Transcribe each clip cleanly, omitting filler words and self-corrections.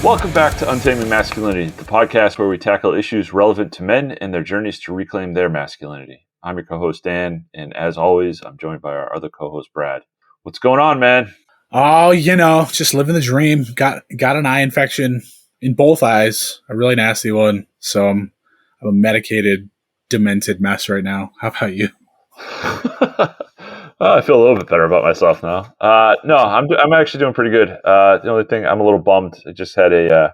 Welcome back to Untaming Masculinity, the podcast where we tackle issues relevant to men and their journeys to reclaim their masculinity. I'm your co-host, Dan, and as always, I'm joined by our other co-host, Brad. What's going on, man? Oh, just living the dream. Got an eye infection in both eyes, a really nasty one. So I'm a medicated, demented mess right now. How about you? I feel a little bit better about myself now. No, I'm actually doing pretty good. The only thing, I'm a little bummed. I just had I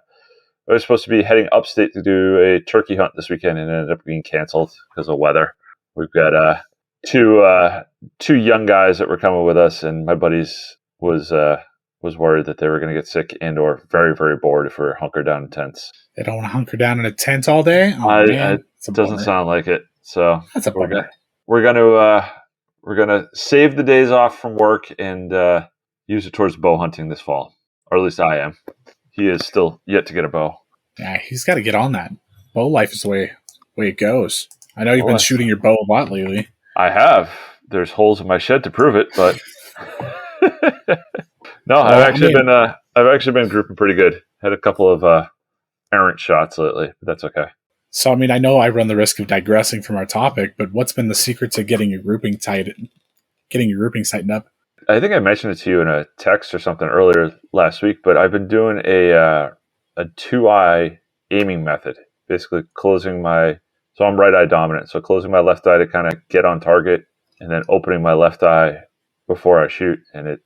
was supposed to be heading upstate to do a turkey hunt this weekend, and it ended up being canceled because of weather. We've got two young guys that were coming with us, and my buddies was worried that they were going to get sick and or very, very bored if we're hunkered down in tents. They don't want to hunker down in a tent all day? It doesn't sound like it. So that's a bummer. We're gonna save the days off from work and use it towards bow hunting this fall, or at least I am. He is still yet to get a bow. Yeah, he's got to get on that. Bow life is the way it goes. I know you've been shooting your bow a lot lately. I have. There's holes in my shed to prove it, but no, I've actually been grouping pretty good. Had a couple of errant shots lately, but that's okay. So, I know I run the risk of digressing from our topic, but what's been the secret to getting your grouping tightened up? I think I mentioned it to you in a text or something earlier last week, but I've been doing a 2-eye aiming method, basically so I'm right eye dominant, so closing my left eye to kind of get on target and then opening my left eye before I shoot. And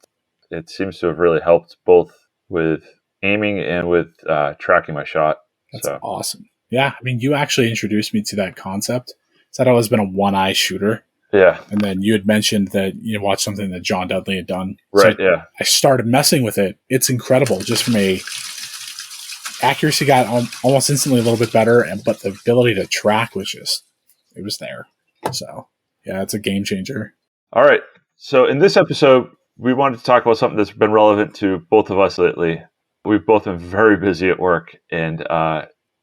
it seems to have really helped both with aiming and with tracking my shot. That's awesome. Yeah, you actually introduced me to that concept. So I'd always been a one-eye shooter. Yeah. And then you had mentioned that you watched something that John Dudley had done. Right, so yeah. I started messing with it. It's incredible. Just from accuracy got almost instantly a little bit better, but the ability to track was it was there. So, yeah, it's a game changer. All right. So in this episode, we wanted to talk about something that's been relevant to both of us lately. We've both been very busy at work, and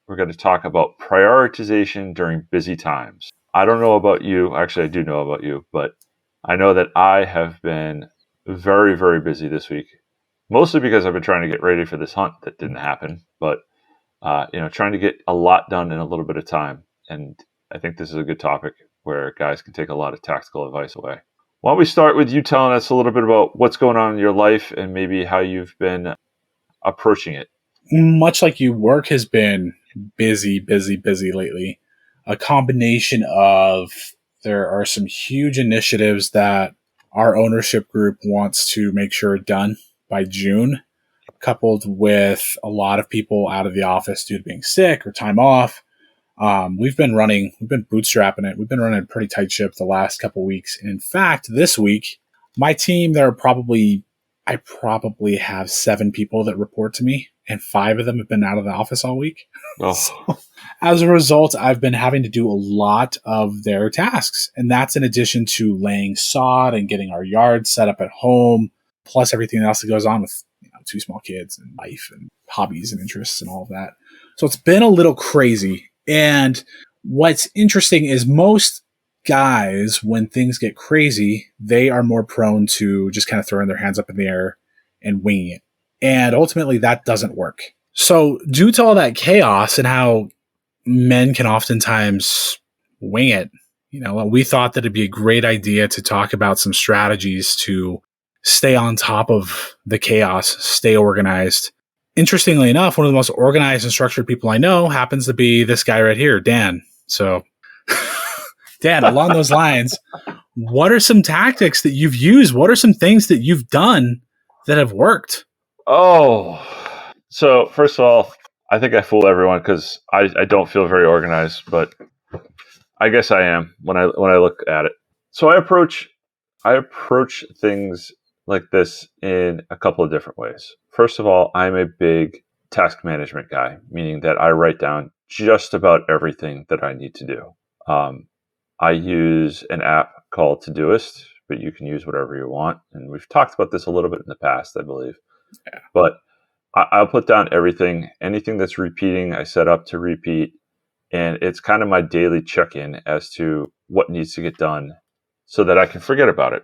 we're going to talk about prioritization during busy times. I don't know about you. Actually, I do know about you, but I know that I have been very, very busy this week, mostly because I've been trying to get ready for this hunt that didn't happen, but trying to get a lot done in a little bit of time. And I think this is a good topic where guys can take a lot of tactical advice away. Why don't we start with you telling us a little bit about what's going on in your life and maybe how you've been approaching it? Much like you, work has been busy lately. A combination of there are some huge initiatives that our ownership group wants to make sure are done by June, coupled with a lot of people out of the office due to being sick or time off. We've been bootstrapping it. We've been running a pretty tight ship the last couple weeks. And in fact, this week, my team, I probably have 7 people that report to me, and 5 of them have been out of the office all week. Oh. So, as a result, I've been having to do a lot of their tasks. And that's in addition to laying sod and getting our yard set up at home, plus everything else that goes on with 2 small kids and life and hobbies and interests and all of that. So it's been a little crazy. And what's interesting is most guys, when things get crazy, they are more prone to just kind of throwing their hands up in the air and winging it. And ultimately that doesn't work. So due to all that chaos and how men can oftentimes wing it, we thought that it'd be a great idea to talk about some strategies to stay on top of the chaos, stay organized. Interestingly enough, one of the most organized and structured people I know happens to be this guy right here, Dan. So Dan, along those lines, what are some tactics that you've used? What are some things that you've done that have worked? Oh, so first of all, I think I fool everyone because I don't feel very organized, but I guess I am when I look at it. So I approach things like this in a couple of different ways. First of all, I'm a big task management guy, meaning that I write down just about everything that I need to do. I use an app called Todoist, but you can use whatever you want. And we've talked about this a little bit in the past, I believe. Yeah. But I'll put down anything that's repeating, I set up to repeat. And it's kind of my daily check-in as to what needs to get done so that I can forget about it.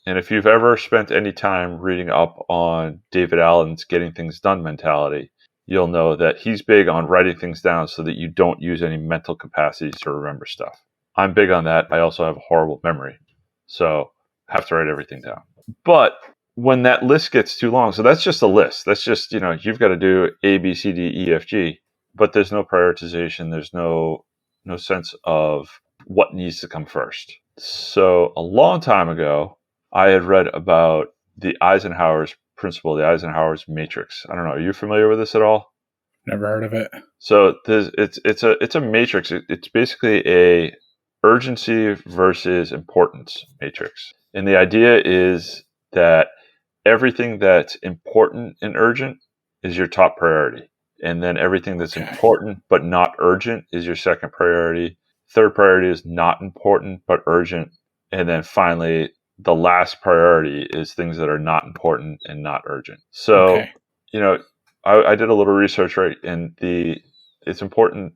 And if you've ever spent any time reading up on David Allen's getting things done mentality, you'll know that he's big on writing things down so that you don't use any mental capacity to remember stuff. I'm big on that. I also have a horrible memory, so I have to write everything down. But when that list gets too long, so that's just a list. That's just, you've got to do A, B, C, D, E, F, G, but there's no prioritization. There's no sense of what needs to come first. So a long time ago, I had read about the Eisenhowers Principle, the Eisenhowers Matrix. I don't know. Are you familiar with this at all? Never heard of it. So it's a matrix. It's basically a urgency versus importance matrix. And the idea is that everything that's important and urgent is your top priority. And then everything that's important but not urgent is your second priority. Third priority is not important but urgent. And then finally, the last priority is things that are not important and not urgent. So, I did a little research, right? And it's important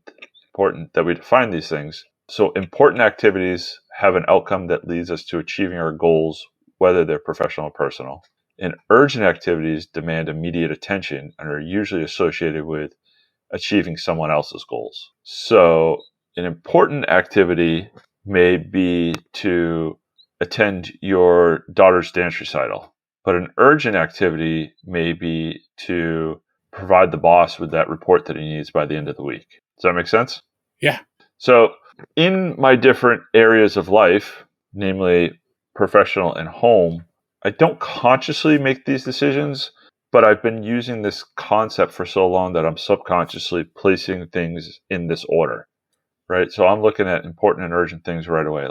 that we define these things. So important activities have an outcome that leads us to achieving our goals, whether they're professional or personal. And urgent activities demand immediate attention and are usually associated with achieving someone else's goals. So an important activity may be to attend your daughter's dance recital, but an urgent activity may be to provide the boss with that report that he needs by the end of the week. Does that make sense? Yeah. So in my different areas of life, namely professional and home, I don't consciously make these decisions, but I've been using this concept for so long that I'm subconsciously placing things in this order, right? So I'm looking at important and urgent things right away.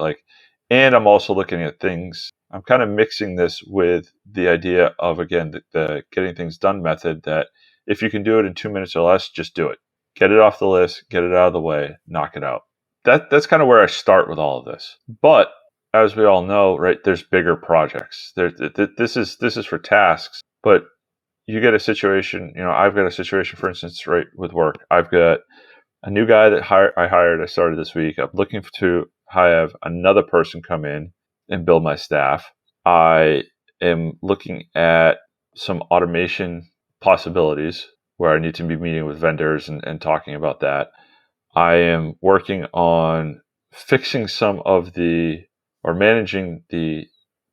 And I'm also looking at things, I'm kind of mixing this with the idea of, again, the getting things done method, that if you can do it in 2 minutes or less, just do it. Get it off the list, get it out of the way, knock it out. That's kind of where I start with all of this. But as we all know, right, there's bigger projects. This is for tasks, but you get a situation, I've got a situation, for instance, right, with work. I've got a new guy that I started this week. I'm looking to have another person come in and build my staff. I am looking at some automation possibilities where I need to be meeting with vendors and talking about that. I am working on fixing managing the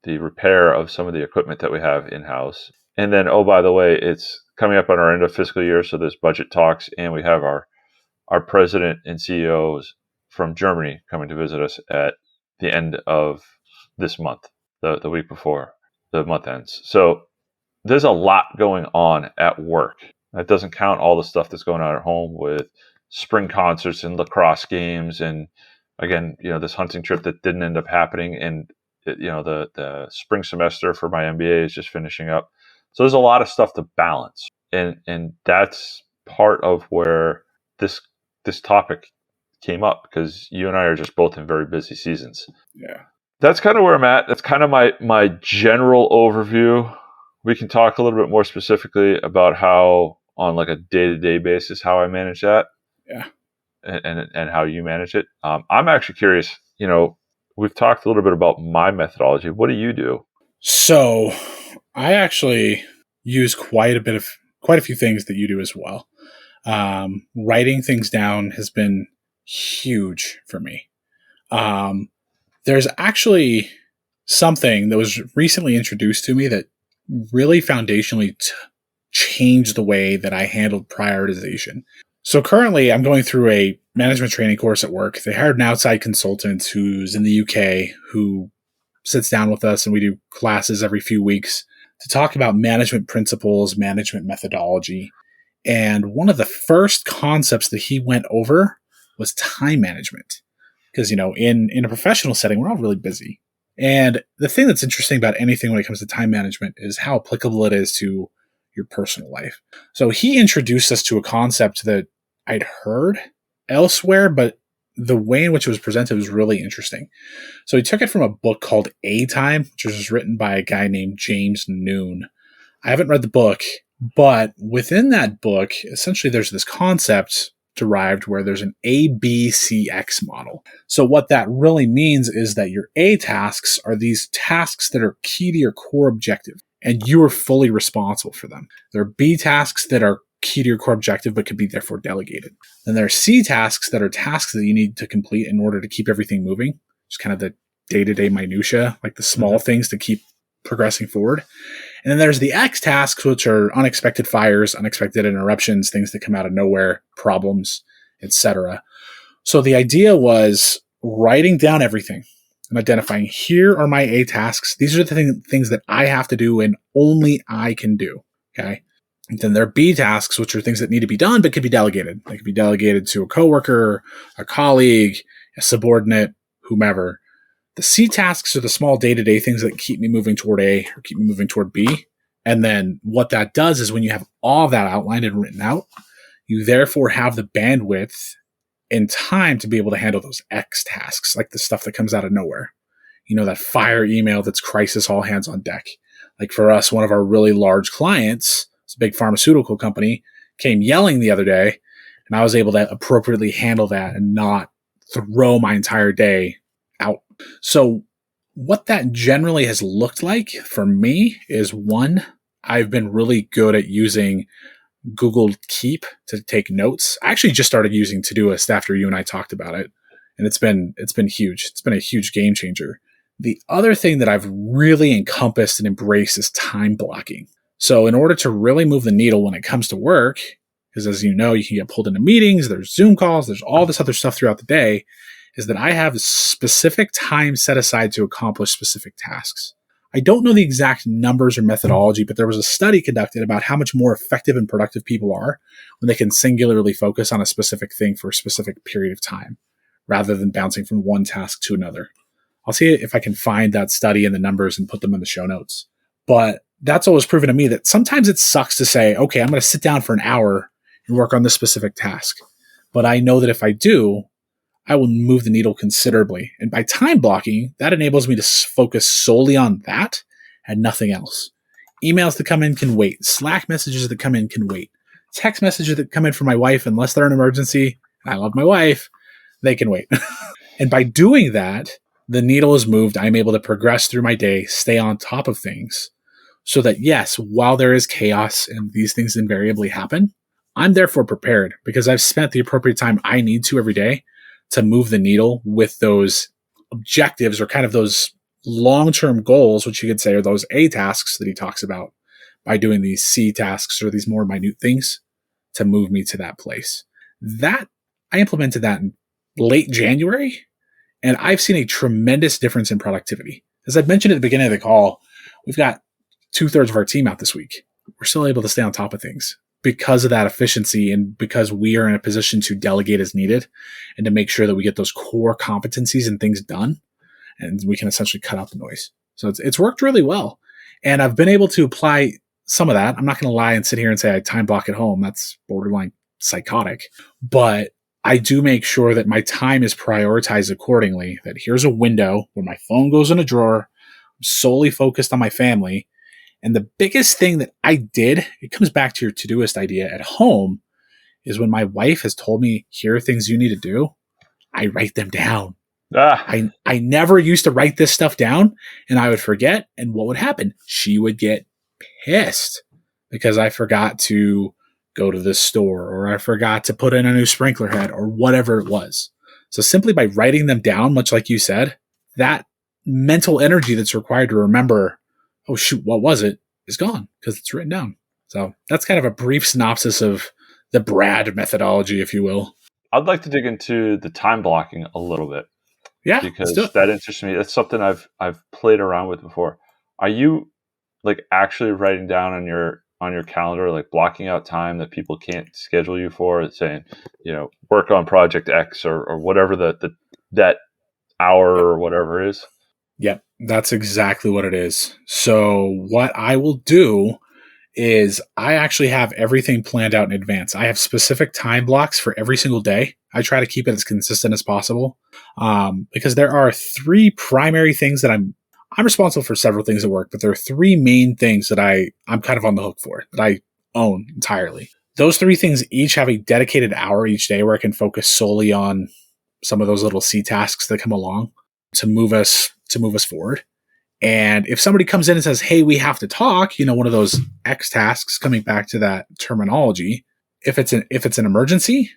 repair of some of the equipment that we have in-house. And then, oh, by the way, it's coming up on our end of fiscal year, so there's budget talks, and we have our president and CEOs from Germany coming to visit us at the end of this month, the week before the month ends. So there's a lot going on at work. That doesn't count all the stuff that's going on at home with spring concerts and lacrosse games. And again, this hunting trip that didn't end up happening. And, the spring semester for my MBA is just finishing up. So there's a lot of stuff to balance. And that's part of where this topic came up, because you and I are just both in very busy seasons. Yeah. That's kind of where I'm at. That's kind of my general overview. We can talk a little bit more specifically about how, on like a day-to-day basis, how I manage that. Yeah. And how you manage it. I'm actually curious, we've talked a little bit about my methodology. What do you do? So I actually use quite a few things that you do as well. Writing things down has been huge for me. There's actually something that was recently introduced to me that really foundationally changed the way that I handled prioritization. So currently I'm going through a management training course at work. They hired an outside consultant who's in the UK who sits down with us, and we do classes every few weeks to talk about management principles, management methodology. And one of the first concepts that he went over was time management. Because, in a professional setting, we're all really busy. And the thing that's interesting about anything when it comes to time management is how applicable it is to your personal life. So he introduced us to a concept that I'd heard elsewhere, but the way in which it was presented was really interesting. So he took it from a book called A Time, which was written by a guy named James Noon. I haven't read the book, but within that book, essentially there's this concept derived where there's an ABCX model. So what that really means is that your A tasks are these tasks that are key to your core objective, and you are fully responsible for them. There are B tasks that are key to your core objective, but could be therefore delegated. Then there are C tasks that are tasks that you need to complete in order to keep everything moving. Just kind of the day-to-day minutia, like the small things to keep progressing forward. And then there's the X tasks, which are unexpected fires, unexpected interruptions, things that come out of nowhere, problems, etc. So the idea was writing down everything and identifying, here are my A tasks. These are the things that I have to do and only I can do. Okay. And then there are B tasks, which are things that need to be done, but could be delegated. They could be delegated to a coworker, a colleague, a subordinate, whomever. The C tasks are the small day-to-day things that keep me moving toward A or keep me moving toward B. And then what that does is when you have all of that outlined and written out, you therefore have the bandwidth and time to be able to handle those X tasks, like the stuff that comes out of nowhere. You know, that fire email that's crisis, all hands on deck. Like for us, one of our really large clients, it's a big pharmaceutical company, came yelling the other day, and I was able to appropriately handle that and not throw my entire day out. So what that generally has looked like for me is, one, I've been really good at using Google Keep to take notes. I actually just started using Todoist after you and I talked about it, and it's been huge. It's been a huge game changer. The other thing that I've really encompassed and embraced is time blocking. So in order to really move the needle when it comes to work, because as you know, you can get pulled into meetings, there's Zoom calls, there's all this other stuff throughout the day, is that I have specific time set aside to accomplish specific tasks. I don't know the exact numbers or methodology, but there was a study conducted about how much more effective and productive people are when they can singularly focus on a specific thing for a specific period of time, rather than bouncing from one task to another. I'll see if I can find that study and the numbers and put them in the show notes. But that's always proven to me that sometimes it sucks to say, okay, I'm going to sit down for an hour and work on this specific task. But I know that if I do, I will move the needle considerably. And by time blocking, that enables me to focus solely on that and nothing else. Emails that come in can wait. Slack messages that come in can wait. Text messages that come in from my wife, unless they're an emergency, and I love my wife, they can wait. And by doing that, the needle is moved. I'm able to progress through my day, stay on top of things, so that yes, while there is chaos and these things invariably happen, I'm therefore prepared because I've spent the appropriate time I need to every day to move the needle with those objectives, or kind of those long-term goals, which you could say are those A tasks that he talks about, by doing these C tasks or these more minute things to move me to that place. That I implemented that in late January, and I've seen a tremendous difference in productivity. As I've mentioned at the beginning of the call, we've got 2/3 of our team out this week. We're still able to stay on top of things because of that efficiency, and because we are in a position to delegate as needed and to make sure that we get those core competencies and things done, and we can essentially cut out the noise. So it's worked really well. And I've been able to apply some of that. I'm not going to lie and sit here and say I time block at home. That's borderline psychotic. But I do make sure that my time is prioritized accordingly, that here's a window where my phone goes in a drawer. I'm solely focused on my family. And the biggest thing that I did, it comes back to your Todoist idea at home, is when my wife has told me, here are things you need to do, I write them down. I never used to write this stuff down, and I would forget. And what would happen? She would get pissed because I forgot to go to the store, or I forgot to put in a new sprinkler head, or whatever it was. So simply by writing them down, much like you said, that mental energy that's required to remember, oh shoot, what was it, is gone because it's written down. So that's kind of a brief synopsis of the Brad methodology, if you will. I'd like to dig into the time blocking a little bit. Yeah, because that interests me. That's something I've played around with before. Are you like actually writing down on your calendar, like blocking out time that people can't schedule you for, saying, work on project X or whatever that hour or whatever is? Yep, that's exactly what it is. So what I will do is I actually have everything planned out in advance. I have specific time blocks for every single day. I try to keep it as consistent as possible, because there are three primary things that I'm responsible for several things at work, but there are three main things that I'm kind of on the hook for, that I own entirely. Those three things each have a dedicated hour each day where I can focus solely on some of those little C tasks that come along to move us forward. And if somebody comes in and says, hey, we have to talk, one of those X tasks, coming back to that terminology, if it's an emergency,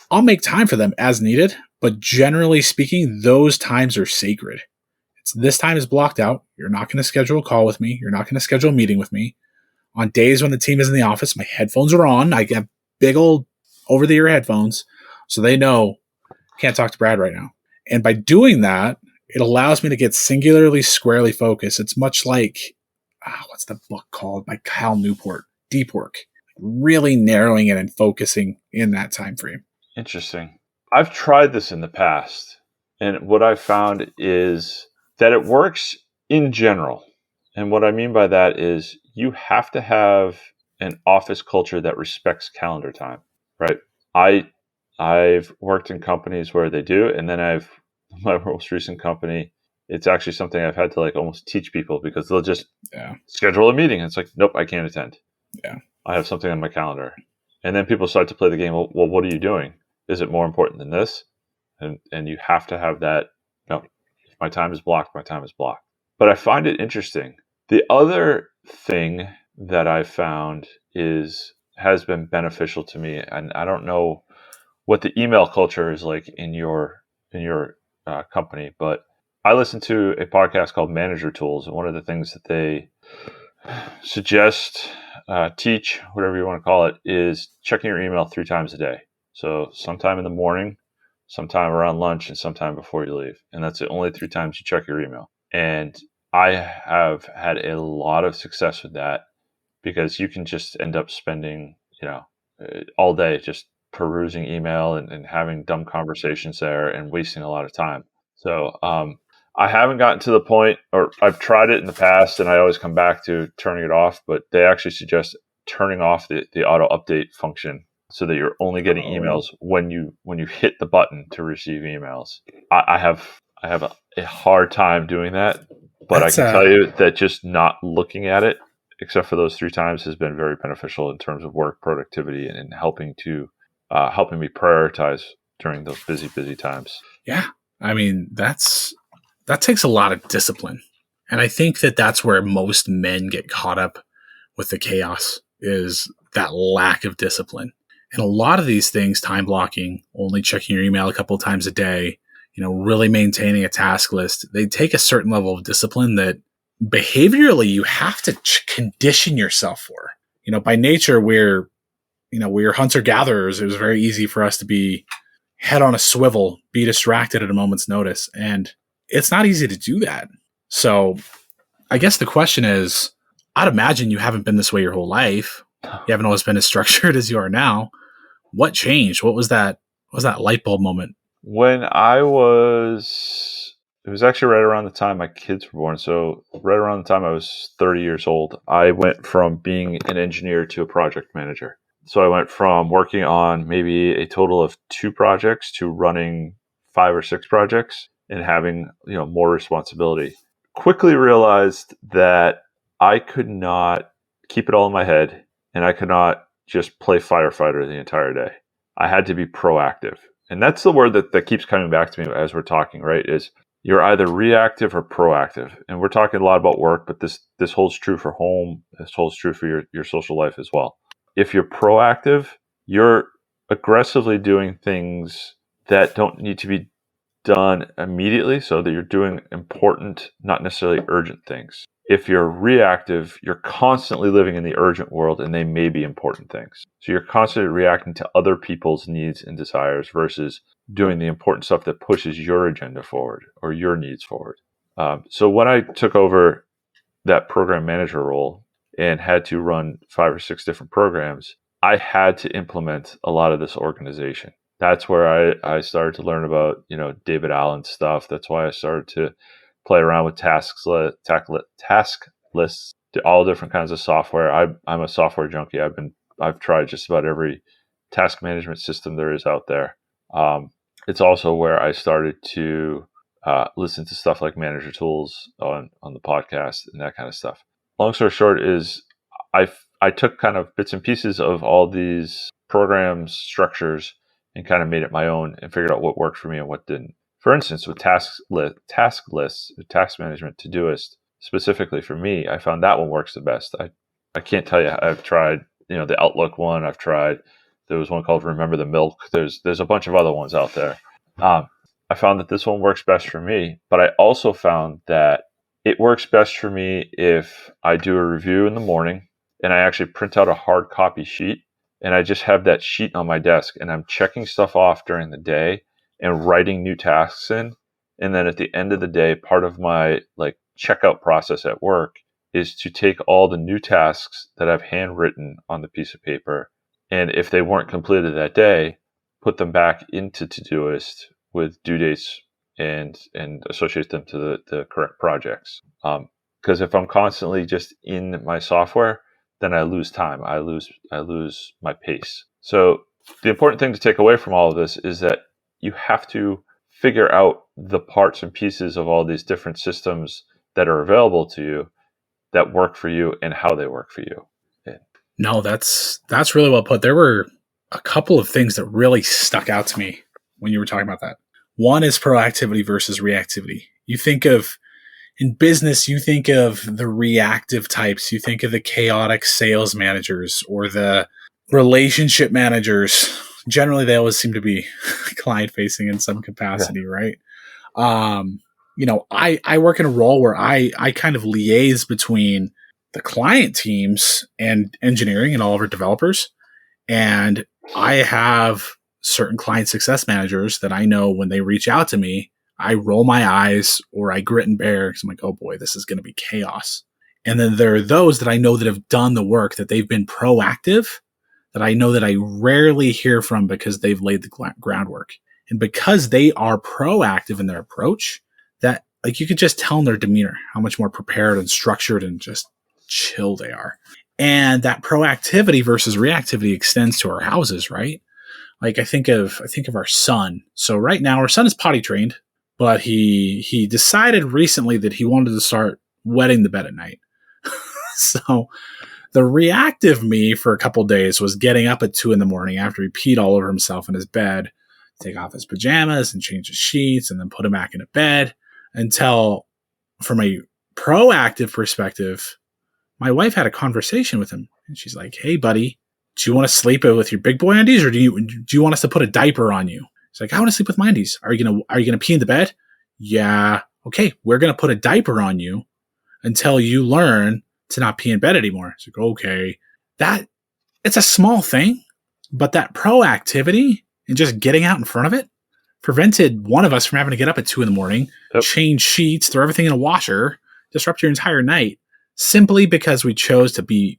I'll make time for them as needed. But generally speaking, those times are sacred. This time is blocked out. You're not going to schedule a call with me. You're not going to schedule a meeting with me. On days when the team is in the office, my headphones are on. I get big old over-the-ear headphones, so they know can't talk to Brad right now. And by doing that, it allows me to get singularly, squarely focused. It's much like, what's the book called by Cal Newport? Deep Work. Really narrowing it and focusing in that time frame. Interesting. I've tried this in the past, and what I've found is that it works in general. And what I mean by that is you have to have an office culture that respects calendar time, right? I've worked in companies where they do, and then my most recent company, it's actually something I've had to like almost teach people because they'll just schedule a meeting. And it's like, nope, I can't attend. Yeah. I have something on my calendar. And then people start to play the game. Well, what are you doing? Is it more important than this? And you have to have that, if my time is blocked, my time is blocked. But I find it interesting. The other thing that I found has been beneficial to me, and I don't know what the email culture is like in your company, but I listen to a podcast called Manager Tools, and one of the things that they suggest, teach, whatever you want to call it, is checking your email 3 times a day. So sometime in the morning, sometime around lunch, and sometime before you leave. And that's the only 3 times you check your email. And I have had a lot of success with that because you can just end up spending, all day just perusing email and having dumb conversations there and wasting a lot of time. So I haven't gotten to the point, or I've tried it in the past and I always come back to turning it off, but they actually suggest turning off the auto update function so that you're only getting emails when you hit the button to receive emails. I have a hard time doing that, but I can tell you that just not looking at it, except for those 3 times, has been very beneficial in terms of work productivity and helping me prioritize during those busy times. Yeah. I mean, that takes a lot of discipline. And I think that that's where most men get caught up with the chaos, is that lack of discipline. And a lot of these things, time blocking, only checking your email a couple of times a day, really maintaining a task list, they take a certain level of discipline that behaviorally you have to condition yourself for. By nature, we're hunter-gatherers. It was very easy for us to be head on a swivel, be distracted at a moment's notice. And it's not easy to do that. So I guess the question is, I'd imagine you haven't been this way your whole life. You haven't always been as structured as you are now. What changed? What was that light bulb moment? When it was actually right around the time my kids were born. So right around the time I was 30 years old, I went from being an engineer to a project manager. So I went from working on maybe a total of 2 projects to running 5 or 6 projects and having, more responsibility. Quickly realized that I could not keep it all in my head, and I could not just play firefighter the entire day. I had to be proactive. And that's the word that keeps coming back to me as we're talking, right? Is you're either reactive or proactive. And we're talking a lot about work, but this holds true for home. This holds true for your social life as well. If you're proactive, you're aggressively doing things that don't need to be done immediately, so that you're doing important, not necessarily urgent things. If you're reactive, you're constantly living in the urgent world, and they may be important things. So you're constantly reacting to other people's needs and desires versus doing the important stuff that pushes your agenda forward or your needs forward. So when I took over that program manager role and had to run 5 or 6 different programs, I had to implement a lot of this organization. That's where I started to learn about, David Allen's stuff. That's why I started to play around with task lists, all different kinds of software. I'm a software junkie. I've tried just about every task management system there is out there. It's also where I started to listen to stuff like Manager Tools on the podcast and that kind of stuff. Long story short is I took kind of bits and pieces of all these programs, structures, and kind of made it my own and figured out what worked for me and what didn't. For instance, with task lists, task management, Todoist, specifically for me, I found that one works the best. I can't tell you, I've tried, the Outlook one, I've tried There was one called Remember the Milk. There's a bunch of other ones out there. I found that this one works best for me, but I also found that it works best for me if I do a review in the morning and I actually print out a hard copy sheet and I just have that sheet on my desk and I'm checking stuff off during the day and writing new tasks in. And then at the end of the day, part of my like checkout process at work is to take all the new tasks that I've handwritten on the piece of paper. And if they weren't completed that day, put them back into Todoist with due dates and associate them to the correct projects. Because if I'm constantly just in my software, then I lose time. I lose my pace. So the important thing to take away from all of this is that you have to figure out the parts and pieces of all these different systems that are available to you that work for you and how they work for you. Yeah. No, that's really well put. There were a couple of things that really stuck out to me when you were talking about that. One is proactivity versus reactivity. You think of, in business, you think of the reactive types. You think of the chaotic sales managers or the relationship managers. Generally, they always seem to be client facing in some capacity, right? I work in a role where I kind of liaise between the client teams and engineering and all of our developers. And I have certain client success managers that I know when they reach out to me, I roll my eyes or I grit and bear because I'm like, oh boy, this is going to be chaos. And then there are those that I know that have done the work, that they've been proactive, that I know that I rarely hear from because they've laid the groundwork. And because they are proactive in their approach, that like you could just tell in their demeanor how much more prepared and structured and just chill they are. And that proactivity versus reactivity extends to our houses, right? Like I think of our son. So right now our son is potty trained, but he decided recently that he wanted to start wetting the bed at night. So the reactive me for a couple days was getting up at 2 a.m. after he peed all over himself in his bed, take off his pajamas and change his sheets and then put him back into bed, until from a proactive perspective, my wife had a conversation with him and she's like, hey buddy, do you want to sleep with your big boy undies, or do you want us to put a diaper on you? He's like, I want to sleep with my undies. Are you gonna pee in the bed? Yeah. Okay, we're gonna put a diaper on you until you learn to not pee in bed anymore. It's like, okay, that it's a small thing, but that proactivity and just getting out in front of it prevented one of us from having to get up at 2 a.m, Yep. change sheets, throw everything in a washer, disrupt your entire night, simply because we chose to be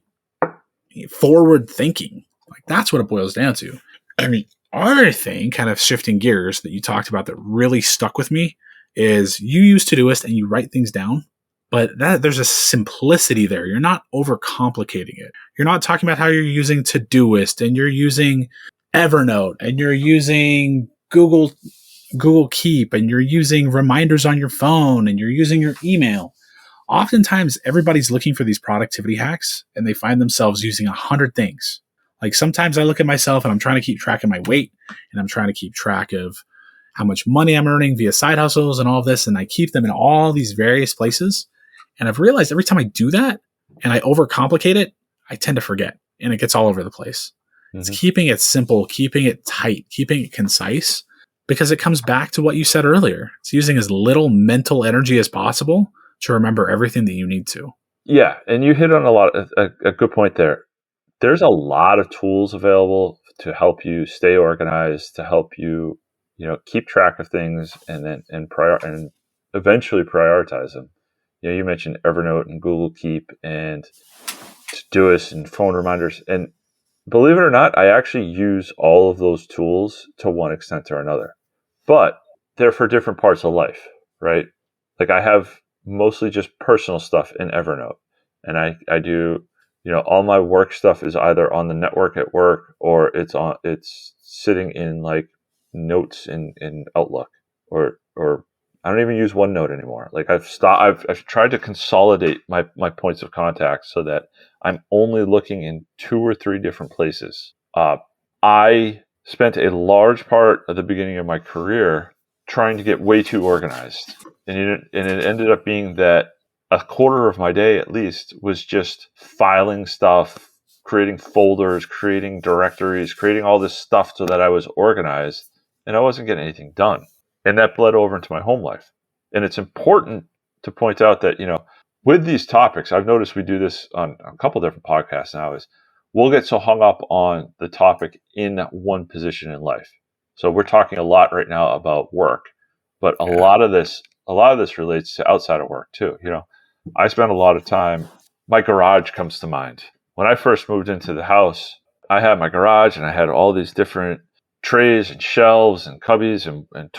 forward thinking. Like that's what it boils down to. I mean, other thing, kind of shifting gears, that you talked about that really stuck with me is you use Todoist and you write things down, but there's a simplicity there. You're not overcomplicating it. You're not talking about how you're using Todoist and you're using Evernote and you're using Google Keep and you're using reminders on your phone and you're using your email. Oftentimes, everybody's looking for these productivity hacks and they find themselves using 100 things. Like sometimes I look at myself and I'm trying to keep track of my weight and I'm trying to keep track of how much money I'm earning via side hustles and all of this. And I keep them in all these various places. And I've realized every time I do that and I overcomplicate it, I tend to forget and it gets all over the place. Mm-hmm. It's keeping it simple, keeping it tight, keeping it concise, because it comes back to what you said earlier. It's using as little mental energy as possible to remember everything that you need to. Yeah, and you hit on a good point there. There's a lot of tools available to help you stay organized, to help you, keep track of things and eventually prioritize them. You mentioned Evernote and Google Keep and Todoist and phone reminders. And believe it or not, I actually use all of those tools to one extent or another. But they're for different parts of life, right? Like I have mostly just personal stuff in Evernote. And I do, all my work stuff is either on the network at work or it's sitting in like notes in Outlook or I don't even use OneNote anymore. Like I've tried to consolidate my points of contact so that I'm only looking in 2 or 3 different places. I spent a large part of the beginning of my career trying to get way too organized. And it ended up being that a quarter of my day, at least, was just filing stuff, creating folders, creating directories, creating all this stuff so that I was organized, and I wasn't getting anything done. And that bled over into my home life. And it's important to point out that, with these topics, I've noticed we do this on a couple different podcasts now, is we'll get so hung up on the topic in one position in life. So we're talking a lot right now about work, but a lot of this relates to outside of work too. I spend a lot of time, my garage comes to mind. When I first moved into the house, I had my garage and I had all these different trays and shelves and cubbies and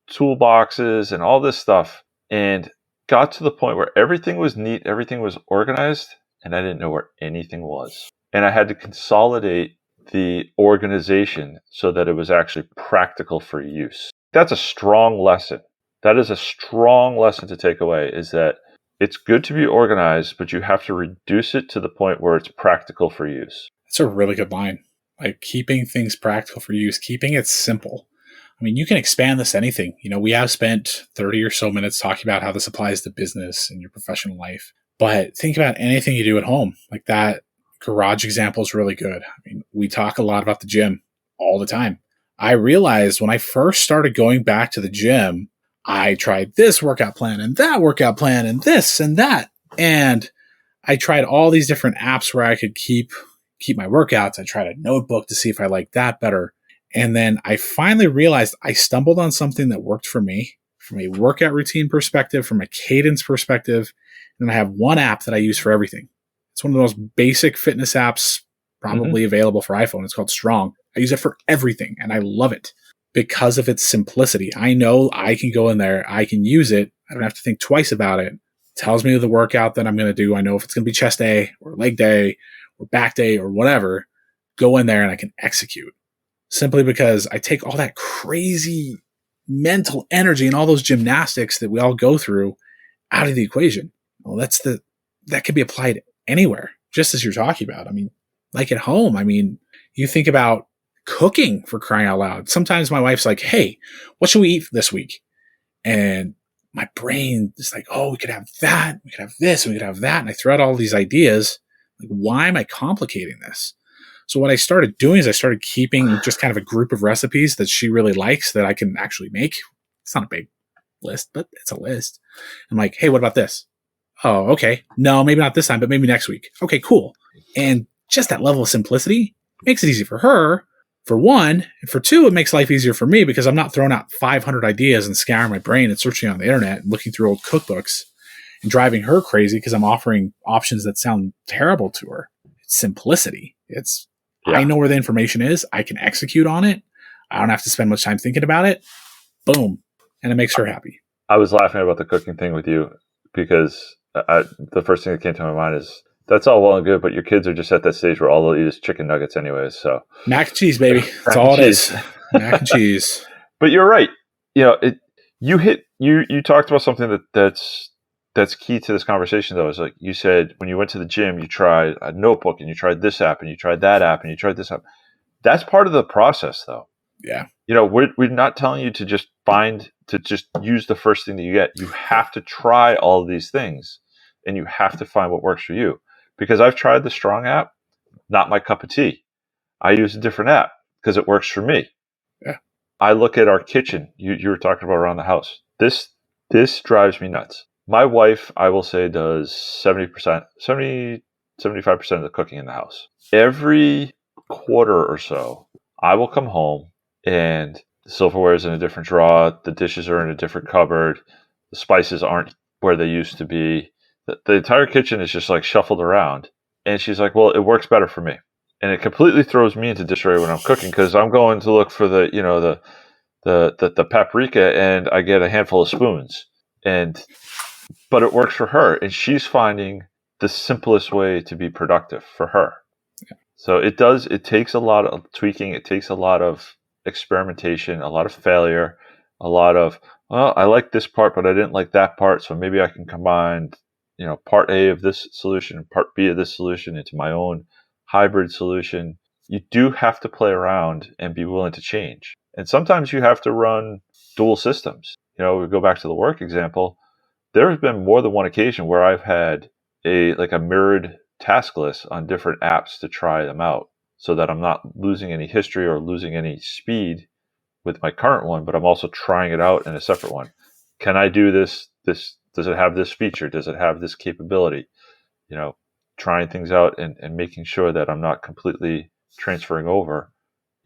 toolboxes and all this stuff, and got to the point where everything was neat, everything was organized, and I didn't know where anything was. And I had to consolidate the organization so that it was actually practical for use. That's a strong lesson. That is a strong lesson to take away, is that it's good to be organized, but you have to reduce it to the point where it's practical for use. That's a really good line. Like, keeping things practical for use, keeping it simple. I mean, you can expand this to anything. We have spent 30 or so minutes talking about how this applies to business and your professional life. But think about anything you do at home. Like, that garage example is really good. I mean, we talk a lot about the gym all the time. I realized when I first started going back to the gym, I tried this workout plan and that workout plan and this and that. And I tried all these different apps where I could keep my workouts. I tried a notebook to see if I liked that better. And then I finally realized I stumbled on something that worked for me from a workout routine perspective, from a cadence perspective. And I have one app that I use for everything. It's one of the most basic fitness apps probably available for iPhone. It's called Strong. I use it for everything, and I love it because of its simplicity. I know I can go in there, I can use it. I don't have to think twice about it. It tells me the workout that I'm going to do. I know if it's going to be chest day or leg day or back day or whatever. Go in there and I can execute. Simply because I take all that crazy mental energy and all those gymnastics that we all go through out of the equation. Well, that could be applied anywhere, just as you're talking about. I mean, like at home, you think about cooking, for crying out loud. Sometimes my wife's like, hey, what should we eat this week? And my brain is like, oh, we could have that, we could have this, we could have that. And I throw out all these ideas. Like, why am I complicating this? So what I started doing is I started keeping just kind of a group of recipes that she really likes that I can actually make. It's not a big list, but it's a list. I'm like, hey, what about this? Oh, okay. No, maybe not this time, but maybe next week. Okay, cool. And just that level of simplicity makes it easy for her, for one. And for two, it makes life easier for me because I'm not throwing out 500 ideas and scouring my brain and searching on the internet and looking through old cookbooks and driving her crazy because I'm offering options that sound terrible to her. It's simplicity. I know where the information is. I can execute on it. I don't have to spend much time thinking about it. Boom. And it makes her happy. I was laughing about the cooking thing with you because the first thing that came to my mind is that's all well and good, but your kids are just at that stage where all they'll eat is chicken nuggets anyways. So mac and cheese, baby. That's all it is. Mac and cheese. But you're right. You talked about something that's key to this conversation, though. Is like you said, when you went to the gym, you tried a notebook and you tried this app and you tried that app and you tried this app. That's part of the process, though. Yeah. We're not telling you to just use the first thing that you get. You have to try all of these things and you have to find what works for you. Because I've tried the Strong app, not my cup of tea. I use a different app because it works for me. Yeah. I look at our kitchen. You were talking about around the house. This drives me nuts. My wife, I will say, does 75% of the cooking in the house. Every quarter or so, I will come home and the silverware is in a different drawer. The dishes are in a different cupboard. The spices aren't where they used to be. The entire kitchen is just like shuffled around. And she's like, well, it works better for me. And it completely throws me into disarray when I'm cooking because I'm going to look for the paprika and I get a handful of spoons. But it works for her. And she's finding the simplest way to be productive for her. Yeah. So it takes a lot of tweaking. It takes a lot of experimentation, a lot of failure, a lot of, well, I like this part, but I didn't like that part. So maybe I can combine, part A of this solution, part B of this solution into my own hybrid solution. You do have to play around and be willing to change. And sometimes you have to run dual systems. We go back to the work example. There has been more than one occasion where I've had a mirrored task lists on different apps to try them out so that I'm not losing any history or losing any speed with my current one, but I'm also trying it out in a separate one. Can I do this? Does it have this feature? Does it have this capability? Trying things out and making sure that I'm not completely transferring over.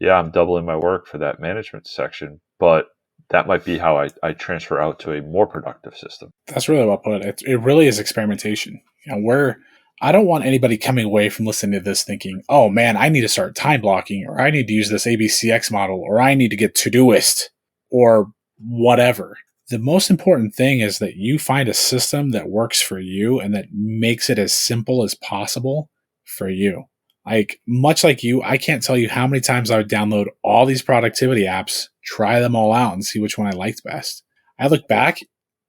Yeah, I'm doubling my work for that management section, but that might be how I transfer out to a more productive system. That's really well put. It really is experimentation. I don't want anybody coming away from listening to this thinking, oh man, I need to start time blocking, or I need to use this ABCX model, or I need to get Todoist, or whatever. The most important thing is that you find a system that works for you and that makes it as simple as possible for you. Like, much like you, I can't tell you how many times I would download all these productivity apps, try them all out, and see which one I liked best. I look back,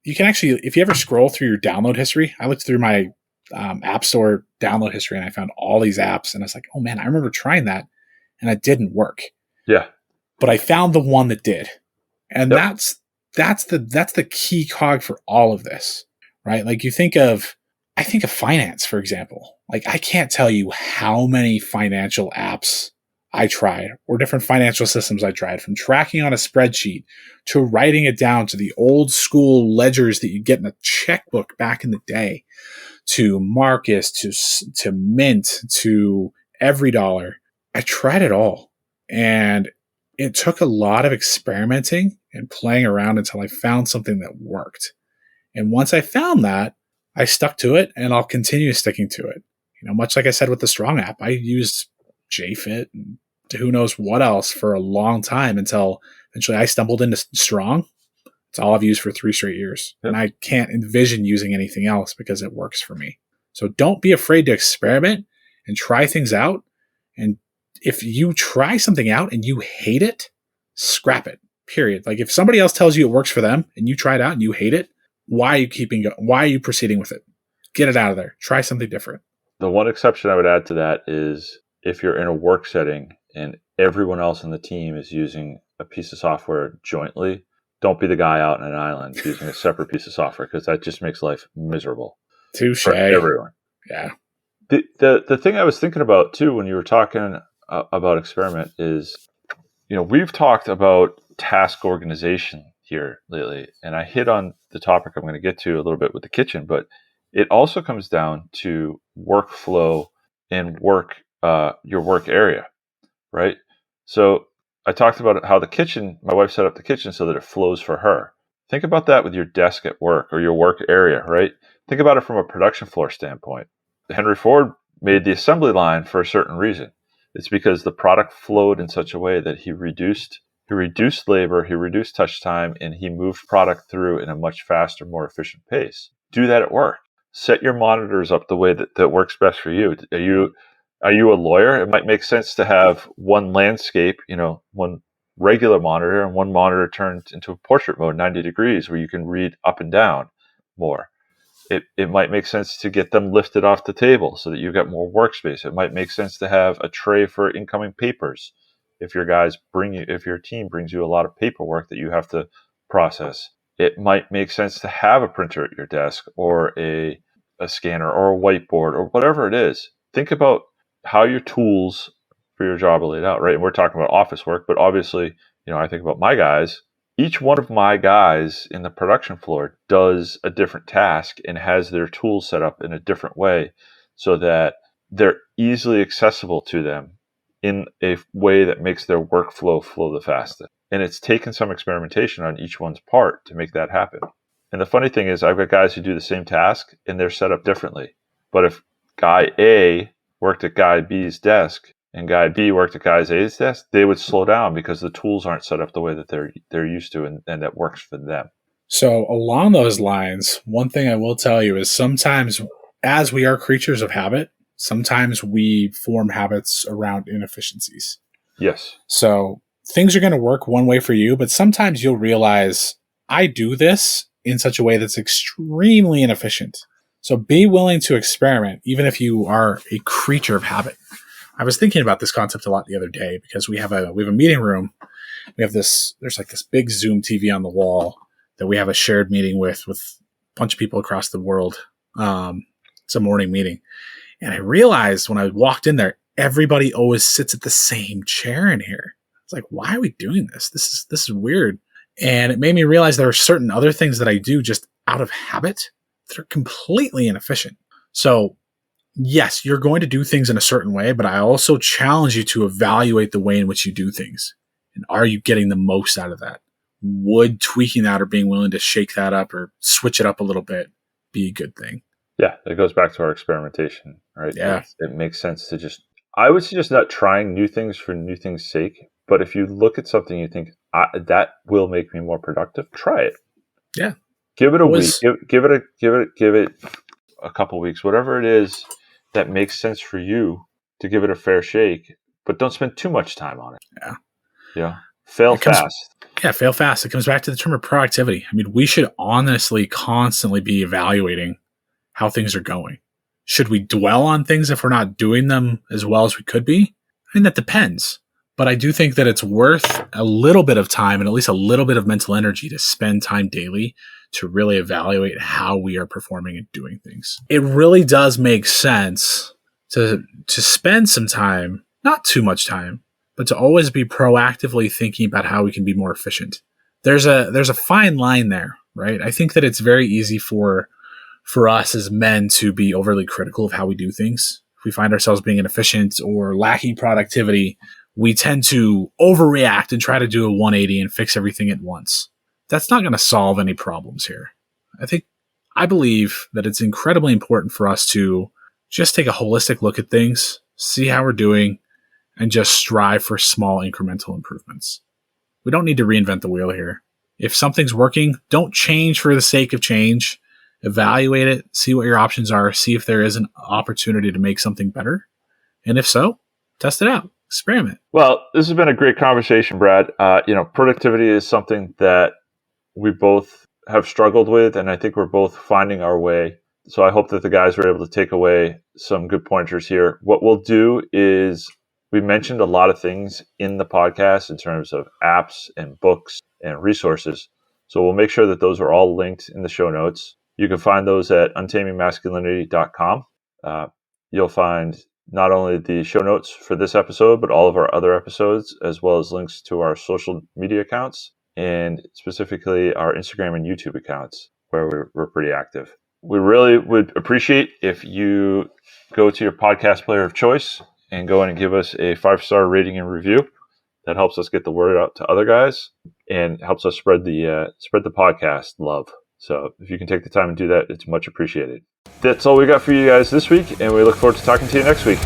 you can actually, if you ever scroll through your download history, I looked through my App Store download history and I found all these apps, and I was like, oh man, I remember trying that and it didn't work. Yeah. But I found the one that did. And Yep. that's the key cog for all of this, right? Like I think of finance, for example. Like, I can't tell you how many financial apps I tried or different financial systems I tried, from tracking on a spreadsheet to writing it down to the old school ledgers that you get in a checkbook back in the day, to Marcus, to Mint, to EveryDollar. I tried it all. And it took a lot of experimenting and playing around until I found something that worked. And once I found that, I stuck to it, and I'll continue sticking to it. Much like I said with the Strong app, I used JFit and who knows what else for a long time until eventually I stumbled into Strong. It's all I've used for 3 straight years. Yep. And I can't envision using anything else because it works for me. So don't be afraid to experiment and try things out. And if you try something out and you hate it, scrap it, period. Like, if somebody else tells you it works for them and you try it out and you hate it, why are you proceeding with it? Get it out of there. Try something different. The one exception I would add to that is if you're in a work setting and everyone else on the team is using a piece of software jointly, don't be the guy out on an island using a separate piece of software, because that just makes life miserable. Touche. For everyone. Yeah. The thing I was thinking about too when you were talking about experiment is, we've talked about task organization here lately, and I hit on the topic I'm going to get to a little bit with the kitchen, but it also comes down to workflow and your work area, right? So I talked about how my wife set up the kitchen so that it flows for her. Think about that with your desk at work or your work area, right? Think about it from a production floor standpoint. Henry Ford made the assembly line for a certain reason. It's because the product flowed in such a way that he reduced labor, he reduced touch time, and he moved product through in a much faster, more efficient pace. Do that at work. Set your monitors up the way that works best for you. Are you a lawyer? It might make sense to have one landscape, one regular monitor, and one monitor turned into a portrait mode, 90 degrees, where you can read up and down more. It might make sense to get them lifted off the table so that you've got more workspace. It might make sense to have a tray for incoming papers. If your team brings you a lot of paperwork that you have to process, it might make sense to have a printer at your desk, or a scanner, or a whiteboard, or whatever it is. Think about how your tools for your job are laid out, right? And we're talking about office work, but obviously, I think about my guys. Each one of my guys in the production floor does a different task and has their tools set up in a different way so that they're easily accessible to them in a way that makes their workflow flow the fastest. And it's taken some experimentation on each one's part to make that happen. And the funny thing is, I've got guys who do the same task and they're set up differently. But if guy A worked at guy B's desk and guy B worked at guy A's desk, they would slow down because the tools aren't set up the way that they're used to, and that works for them. So along those lines, one thing I will tell you is sometimes, as we are creatures of habit, sometimes we form habits around inefficiencies. Yes. So things are going to work one way for you, but sometimes you'll realize, I do this in such a way that's extremely inefficient. So be willing to experiment, even if you are a creature of habit. I was thinking about this concept a lot the other day because we have a meeting room. There's like this big Zoom TV on the wall that we have a shared meeting with a bunch of people across the world. It's a morning meeting. And I realized when I walked in there, everybody always sits at the same chair in here. It's like, why are we doing this? This is weird. And it made me realize there are certain other things that I do just out of habit that are completely inefficient. So yes, you're going to do things in a certain way, but I also challenge you to evaluate the way in which you do things. And are you getting the most out of that? Would tweaking that or being willing to shake that up or switch it up a little bit be a good thing? Yeah, it goes back to our experimentation, right? Yeah. It makes sense to just, I would suggest not trying new things for new things' sake. But if you look at something you think that will make me more productive, try it. Yeah. Give it a week. Give it a couple weeks, whatever it is that makes sense for you to give it a fair shake, but don't spend too much time on it. Yeah. Yeah. Fail fast. Yeah, fail fast. It comes back to the term of productivity. I mean, we should honestly constantly be evaluating how things are going. Should we dwell on things if we're not doing them as well as we could be? I mean, that depends. But I do think that it's worth a little bit of time and at least a little bit of mental energy to spend time daily to really evaluate how we are performing and doing things. It really does make sense to spend some time, not too much time, but to always be proactively thinking about how we can be more efficient. There's a fine line there, right? I think that it's very easy for us as men to be overly critical of how we do things. If we find ourselves being inefficient or lacking productivity, we tend to overreact and try to do a 180 and fix everything at once. That's not going to solve any problems here. I believe that it's incredibly important for us to just take a holistic look at things, see how we're doing, and just strive for small incremental improvements. We don't need to reinvent the wheel here. If something's working, don't change for the sake of change. Evaluate it, see what your options are, see if there is an opportunity to make something better. And if so, test it out, experiment. Well, this has been a great conversation, Brad. Productivity is something that we both have struggled with, and I think we're both finding our way. So I hope that the guys were able to take away some good pointers here. What we'll do is, we mentioned a lot of things in the podcast in terms of apps and books and resources. So we'll make sure that those are all linked in the show notes. You can find those at untamingmasculinity.com. You'll find not only the show notes for this episode, but all of our other episodes, as well as links to our social media accounts, and specifically our Instagram and YouTube accounts, where we're pretty active. We really would appreciate if you go to your podcast player of choice and go in and give us a 5-star rating and review. That helps us get the word out to other guys and helps us spread the podcast love. So if you can take the time and do that, it's much appreciated. That's all we got for you guys this week, and we look forward to talking to you next week.